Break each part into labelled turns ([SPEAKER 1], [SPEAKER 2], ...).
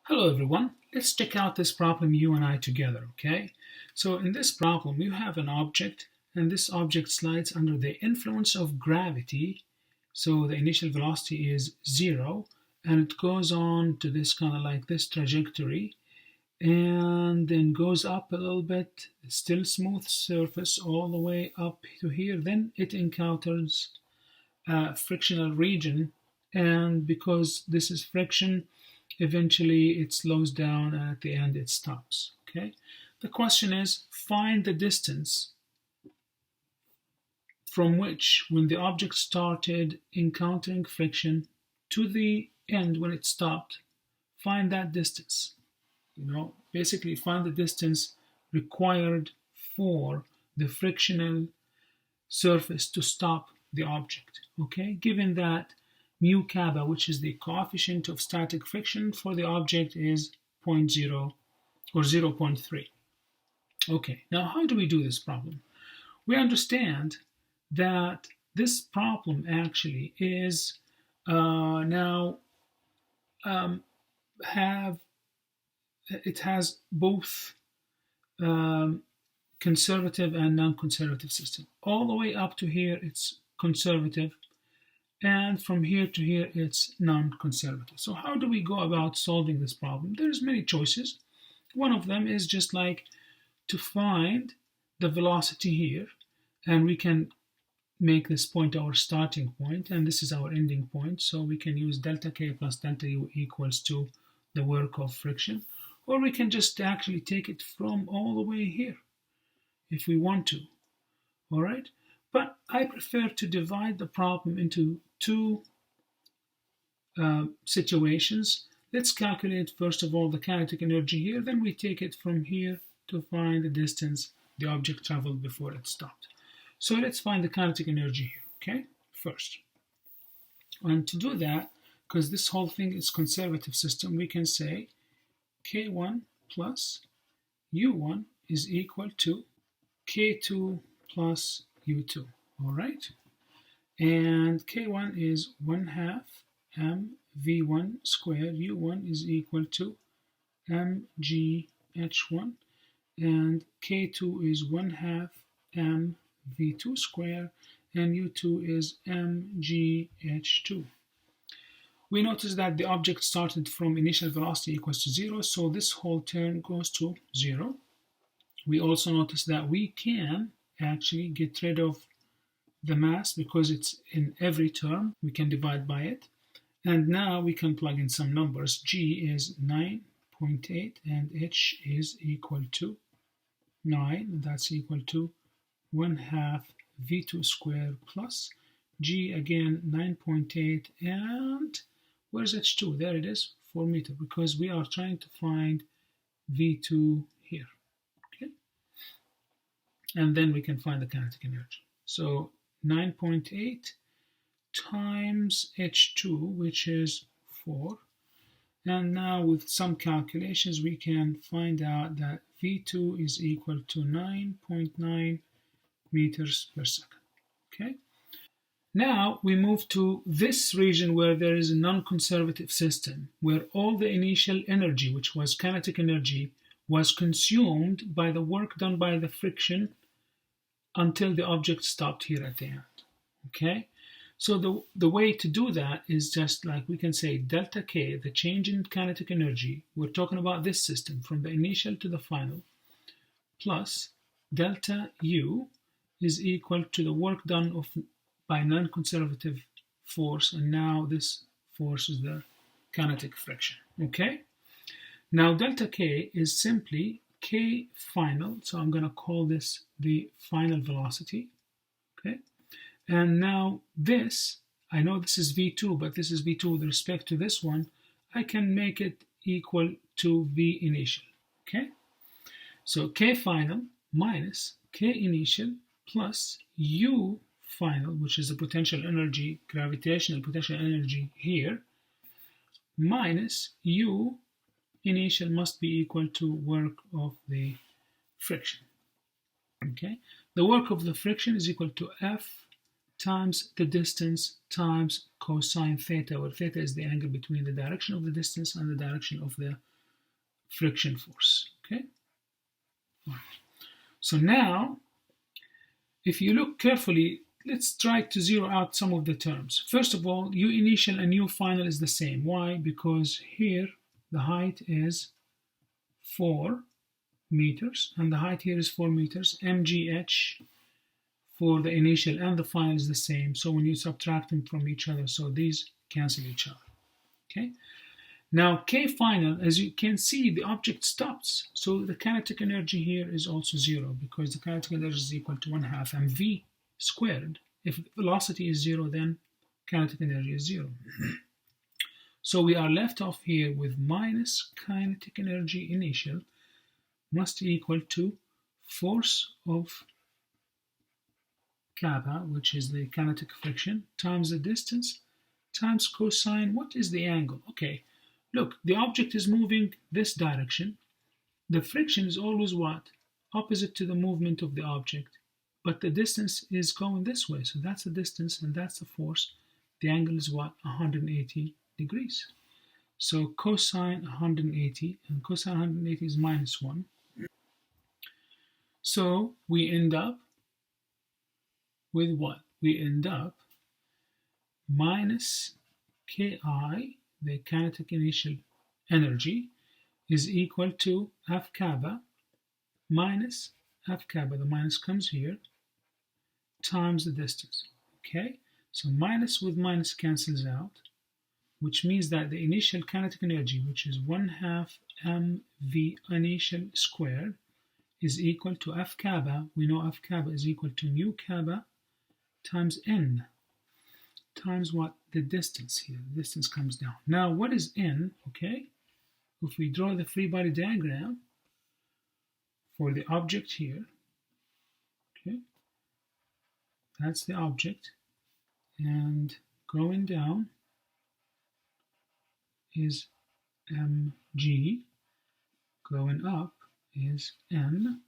[SPEAKER 1] Hello everyone, let's check out this problem you and I together, okay? So in this problem you have an object and this object slides under the influence of gravity. So the initial velocity is 0 and it goes on to this kind of like this trajectory and then goes up a little bit, still smooth surface all the way up to here. Then it encounters a frictional region, and because this is friction, eventually it slows down and at the end it stops. Okay, the question is find the distance from which when the object started encountering friction to the end when it stopped. Find that distance. Basically find the distance required for the frictional surface to stop the object. Okay, given that mu kappa, which is the coefficient of static friction for the object, is zero point 0 or 0.3. Okay, now how do we do this problem? We understand that this problem actually is now it has both conservative and non-conservative system. All the way up to here it's conservative, and from here to here it's non-conservative. So how do we go about solving this problem? There's many choices. One of them is just like to find the velocity here, and we can make this point our starting point and this is our ending point, so we can use delta k plus delta u equals to the work of friction, or we can just actually take it from all the way here if we want to. All right, but I prefer to divide the problem into two situations. Let's calculate first of all the kinetic energy here, then we take it from here to find the distance the object traveled before it stopped. So let's find the kinetic energy here, okay, first. And to do that, because this whole thing is conservative system, we can say K1 plus U1 is equal to K2 plus U2, all right? And K1 is 1/2 mv1 squared, U1 is equal to mgh1, and K2 is 1/2 mv2 squared, and U2 is mgh2. We notice that the object started from initial velocity equals to 0, so this whole term goes to 0. We also notice that we can actually get rid of the mass because it's in every term. We can divide by it. And now we can plug in some numbers. G is 9.8 and H is equal to 9. That's equal to 1/2 V2 squared plus G again 9.8, and where's H2? There it is, 4 meters, because we are trying to find V2 here. Okay, and then we can find the kinetic energy. So 9.8 times H2, which is 4. And now with some calculations, we can find out that V2 is equal to 9.9 meters per second. Okay. Now we move to this region where there is a non-conservative system, where all the initial energy, which was kinetic energy, was consumed by the work done by the friction until the object stopped here at the end. Okay, so the way to do that is just like we can say delta K, the change in kinetic energy, we're talking about this system from the initial to the final, plus delta U is equal to the work done by non-conservative force, and now this force is the kinetic friction. Okay, now delta K is simply K final, so I'm going to call this the final velocity. Okay, and now this, I know this is V2, but this is V2 with respect to this one. I can make it equal to V initial. Okay, so K final minus K initial plus U final, which is the potential energy, gravitational potential energy here, minus U initial must be equal to work of the friction. Okay, the work of the friction is equal to F times the distance times cosine theta, where theta is the angle between the direction of the distance and the direction of the friction force. Okay. All right. So now, if you look carefully, let's try to zero out some of the terms. First of all, U initial and U final is the same. Why? Because here the height is 4 meters and the height here is 4 meters. MGH for the initial and the final is the same. So when you subtract them from each other, so these cancel each other. Okay. Now K final, as you can see, the object stops. So the kinetic energy here is also 0 because the kinetic energy is equal to 1/2 mv squared. If velocity is 0, then kinetic energy is 0. So we are left off here with minus kinetic energy initial must equal to force of kappa, which is the kinetic friction, times the distance, times cosine. What is the angle? Okay. Look, the object is moving this direction. The friction is always what? Opposite to the movement of the object. But the distance is going this way. So that's the distance and that's the force. The angle is what? 180 degrees. So cosine 180, and cosine 180 is minus 1. So we end up with what? We end up minus Ki, the kinetic initial energy, is equal to F kappa minus F kappa, the minus comes here, times the distance. Okay, so minus with minus cancels out, which means that the initial kinetic energy, which is 1/2 mv initial squared, is equal to F kappa. We know F kappa is equal to mu kappa times n, times what? The distance here. The distance comes down. Now, what is n? Okay, if we draw the free body diagram for the object here, okay, that's the object, and going down is mg, going up is n.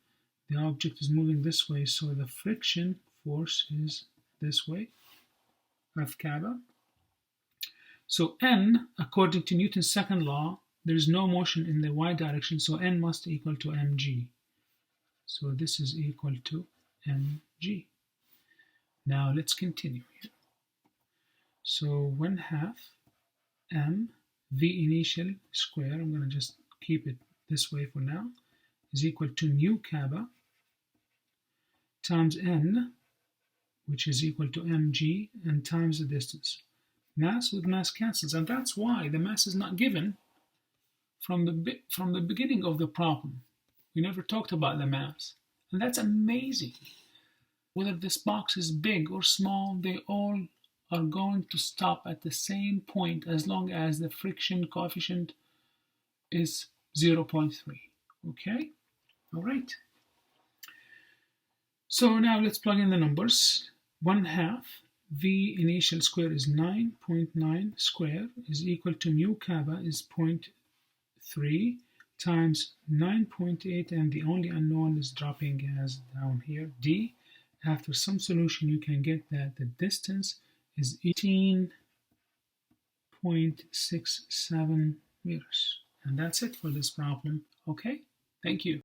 [SPEAKER 1] The object is moving this way, so the friction force is this way, F kappa. So n, according to Newton's second law, there is no motion in the y direction, so n must equal to mg. So this is equal to mg. Now let's continue here. So 1/2 m v initial square, I'm going to just keep it this way for now, is equal to mu kappa times n, which is equal to mg, and times the distance. Mass with mass cancels, and that's why the mass is not given from the beginning of the problem. We never talked about the mass, and that's amazing. Whether this box is big or small, they all are going to stop at the same point as long as the friction coefficient is 0.3. Okay? All right. So now let's plug in the numbers. 1/2 v initial square is 9.9 square is equal to mu kappa is 0.3 times 9.8, and the only unknown is dropping as down here, d. After some solution, you can get that the distance is 18.67 meters. And that's it for this problem. Okay? Thank you.